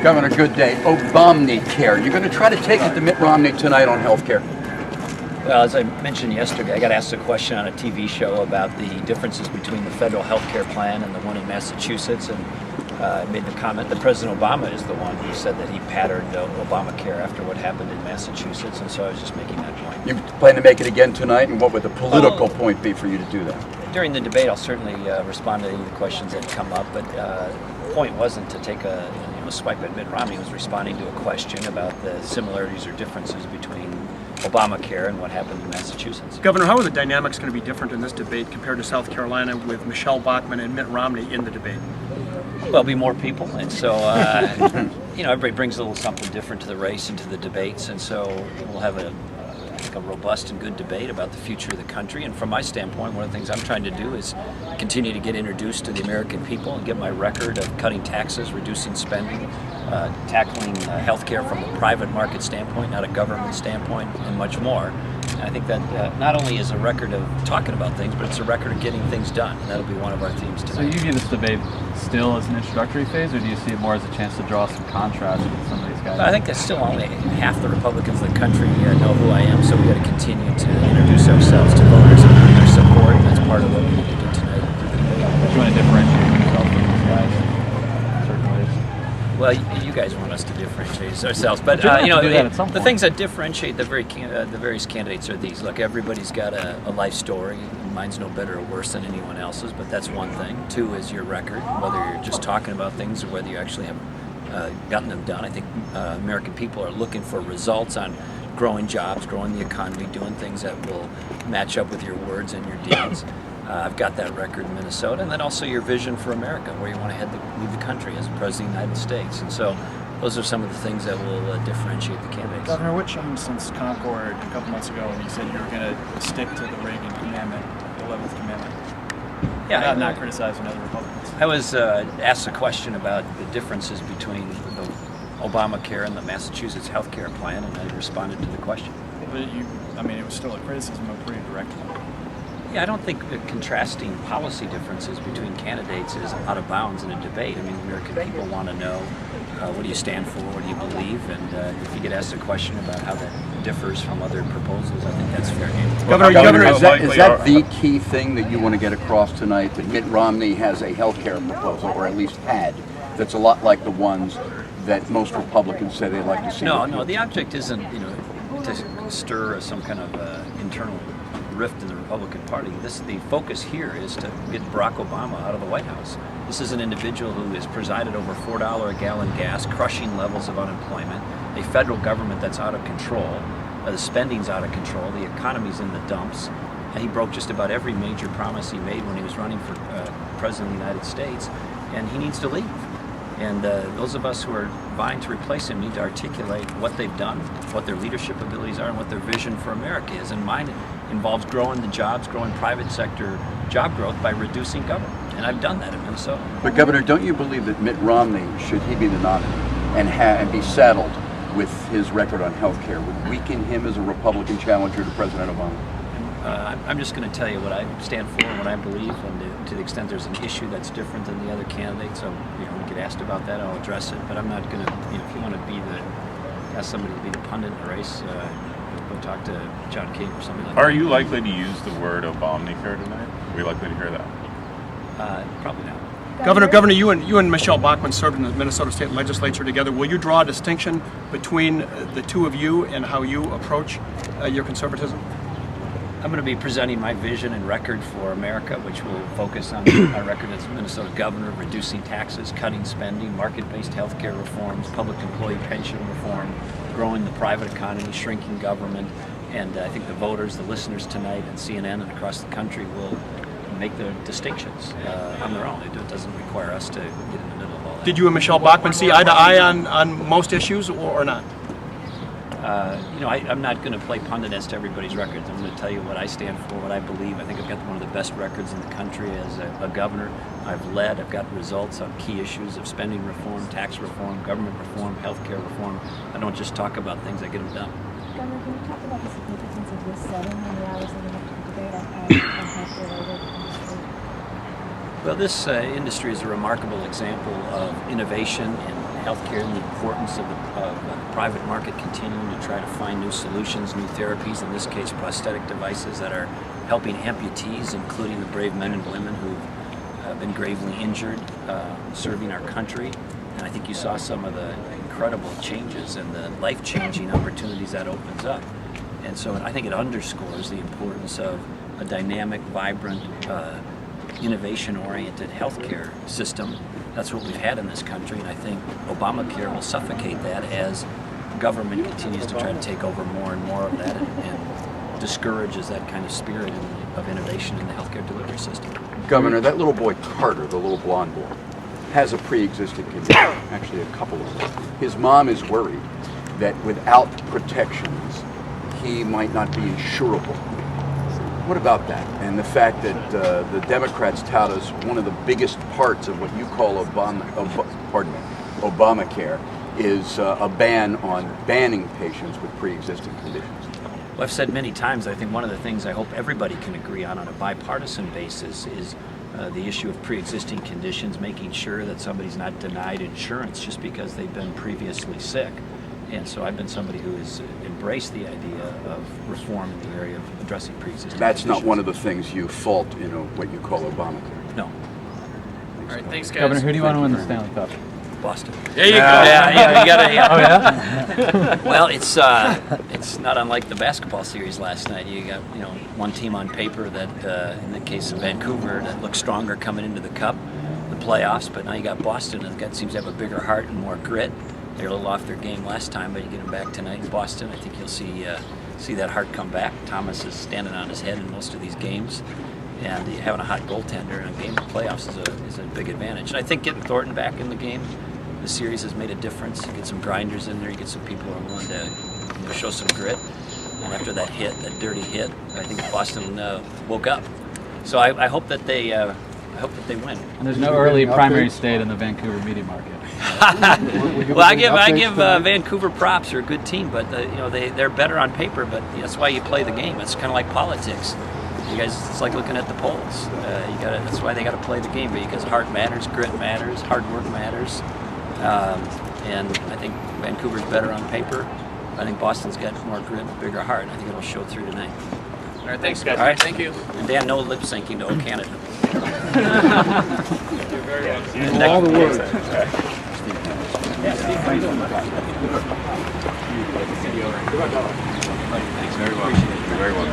Governor, good day. Obamacare. You're going to try to take it to Mitt Romney tonight on health care. Well, as I mentioned yesterday, I got asked a question on a TV show about the differences between the federal health care plan and the one in Massachusetts, and I made the comment that President Obama is the one who said that he patterned Obamacare after what happened in Massachusetts, and so I was just making that point. You plan to make it again tonight, and what would the political point be for you to do that? During the debate, I'll certainly respond to any of the questions that come up, but the point wasn't to take a swipe at Mitt Romney. He was responding to a question about the similarities or differences between Obamacare and what happened in Massachusetts. Governor, how are the dynamics going to be different in this debate compared to South Carolina with Michelle Bachmann and Mitt Romney in the debate? Well, there'll be more people, and so everybody brings a little something different to the race and to the debates, and so we'll have a robust and good debate about the future of the country. And from my standpoint, one of the things I'm trying to do is continue to get introduced to the American people and get my record of cutting taxes, reducing spending, tackling health care from a private market standpoint, not a government standpoint, and much more. And I think that not only is a record of talking about things, but it's a record of getting things done, and that'll be one of our themes tonight. So you view this debate still as an introductory phase, or do you see it more as a chance to draw some contrast with some of these guys? I think that's still only half the Republicans of the country know who I am, so we got to continue to introduce ourselves to voters and earn their support, and that's part of what we need to do tonight. But you want to differentiate yourself from these guys in certain ways? Well, you guys want us to differentiate ourselves, but the things that differentiate the various candidates are these. Look, everybody's got a life story. Mine's no better or worse than anyone else's, but that's one thing. Two is your record, whether you're just talking about things or whether you actually have gotten them done. I think American people are looking for results on growing jobs, growing the economy, doing things that will match up with your words and your deeds. I've got that record in Minnesota, and then also your vision for America, where you want to lead the country as President of the United States. And so those are some of the things that will differentiate the candidates. Governor, what changed since Concord a couple months ago when you said you were going to stick to the Reagan commandment, the 11th commandment? Yeah, not criticizing other Republicans. I was asked a question about the differences between the Obamacare and the Massachusetts health care plan, and I responded to the question. But it was still a criticism, a pretty direct one. Yeah, I don't think contrasting policy differences between candidates is out of bounds in a debate. I mean, American people want to know what do you stand for, what do you believe, and if you get asked a question about how that differs from other proposals, I think that's fair game. Governor, is that the key thing that you want to get across tonight, that Mitt Romney has a health care proposal, or at least had, that's a lot like the ones that most Republicans say they'd like to see? No, the object isn't to stir some kind of internal rift in the Republican Party. The focus here is to get Barack Obama out of the White House. This is an individual who has presided over $4 a gallon gas, crushing levels of unemployment, a federal government that's out of control, the spending's out of control, the economy's in the dumps, and he broke just about every major promise he made when he was running for President of the United States, and he needs to leave. And those of us who are vying to replace him need to articulate what they've done, what their leadership abilities are, and what their vision for America is. And mine involves growing the jobs, growing private sector job growth by reducing government. And I've done that in Minnesota. But Governor, don't you believe that Mitt Romney, should he be the nominee and be saddled with his record on health care, would weaken him as a Republican challenger to President Obama? I'm just going to tell you what I stand for and what I believe, and to the extent there's an issue that's different than the other candidates, so we get asked about that, I'll address it. But I'm not going to, if you want to ask somebody to be the pundit in the race, go talk to John King or something like that. Are you likely to use the word Obamacare tonight? Are we likely to hear that? Probably not. Governor, you and Michelle Bachmann served in the Minnesota State Legislature together. Will you draw a distinction between the two of you and how you approach your conservatism? I'm going to be presenting my vision and record for America, which will focus on our record as Minnesota governor, reducing taxes, cutting spending, market-based health care reforms, public employee pension reform, growing the private economy, shrinking government. And I think the voters, the listeners tonight at CNN and across the country will make the distinctions on their own. It doesn't require us to get in the middle of all that. Did you and Michelle Bachmann see eye to eye on most issues or not? I'm not going to play pundit as to everybody's records. I'm going to tell you what I stand for, what I believe. I think I've got one of the best records in the country as a governor. I've got results on key issues of spending reform, tax reform, government reform, healthcare reform. I don't just talk about things, I get them done. Governor, can you talk about the significance of this setting in the hours leading up to the debate on health-related industry? Well, this industry is a remarkable example of innovation and healthcare and the importance of the private market continuing to try to find new solutions, new therapies, in this case prosthetic devices that are helping amputees, including the brave men and women who've been gravely injured serving our country. And I think you saw some of the incredible changes and the life-changing opportunities that opens up. And so I think it underscores the importance of a dynamic, vibrant, innovation-oriented healthcare system. That's what we've had in this country, and I think Obamacare will suffocate that as government continues to try to take over more and more of that and discourages that kind of spirit of innovation in the healthcare delivery system. Governor, that little boy Carter, the little blonde boy, has a pre-existing condition, actually a couple of them. His mom is worried that without protections, he might not be insurable. What about that? And the fact that the Democrats tout as one of the biggest parts of what you call Obamacare is a ban on banning patients with pre-existing conditions. Well, I've said many times, I think one of the things I hope everybody can agree on a bipartisan basis is the issue of pre-existing conditions, making sure that somebody's not denied insurance just because they've been previously sick. And so I've been somebody who has embraced the idea of reform in the area of addressing pre-existing That's conditions. not one of the things you fault in what you call Obamacare. No. All right, thanks, guys. Governor, who do you want to win the Stanley Cup? Boston. There you go. Yeah, you gotta. Yeah. Oh yeah. Well, it's not unlike the basketball series last night. You got one team on paper that, in the case of Vancouver, that looks stronger coming into the Cup, the playoffs. But now you got Boston, and that seems to have a bigger heart and more grit. They're a little off their game last time, but you get them back tonight in Boston. I think you'll see that heart come back. Thomas is standing on his head in most of these games, and having a hot goaltender in a game of playoffs is a big advantage. And I think getting Thornton back in the game, the series has made a difference. You get some grinders in there, you get some people who are willing to show some grit. And after that dirty hit, I think Boston woke up. So I hope that they win. And there's no early primary state in the Vancouver media market. Well, I give Vancouver props. They're a good team, but they're better on paper. But that's why you play the game. It's kind of like politics. You guys, it's like looking at the polls. That's why they got to play the game. Because heart matters, grit matters, hard work matters, and I think Vancouver's better on paper. I think Boston's got more grit, and a bigger heart. I think it'll show through tonight. All right, thanks, guys. All right, Thank you. And Dan, no lip syncing to "Oh Canada." All the words. Very well. Very well.